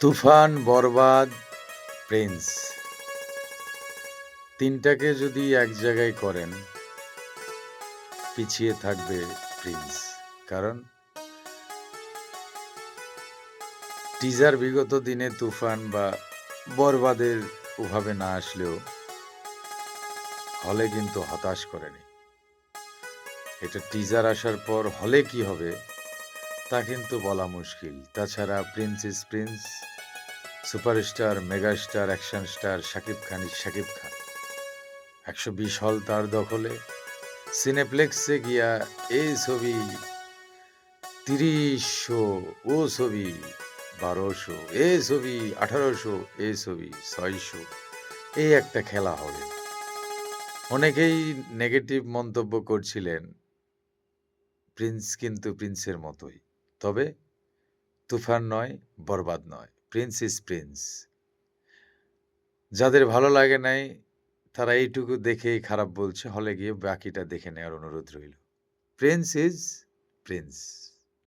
তুফান, বরবাদ, Prince ৩ টাকে যদি এক জায়গায় করেন, পিছিয়ে থাকবে প্রিন্স। কারণ টিজার বিগত দিনে তুফান বা বরবাদের ওভাবে না আসলেও হলে কিন্তু হতাশ করেনি। এটা টিজার আসার পর হলে কি হবে তা কিন্তু বলা মুশকিল। তাছাড়া prince is prince, superstar, megastar, action star Shakib Khan is Shakib Khan. ১২০ হল তার দখলে। সিনেপ্লেক্সে গিয়া এই ছবি ৩০০, ও ছবি ১২০০, এ ছবি ১৮০০, এ ছবি ৬০০, এই একটা খেলা হবে। অনেকেই নেগেটিভ মন্তব্য করছিলেন, প্রিন্স কিন্তু প্রিন্সের মতোই। তবে তুফান নয়, বরবাদ নয়, প্রিন্স ইজ প্রিন্স। যাদের ভালো লাগে নাই তারা এইটুকু দেখেই খারাপ বলছে, হলে গিয়ে বাকিটা দেখে নেওয়ার অনুরোধ রইল। Prince is Prince.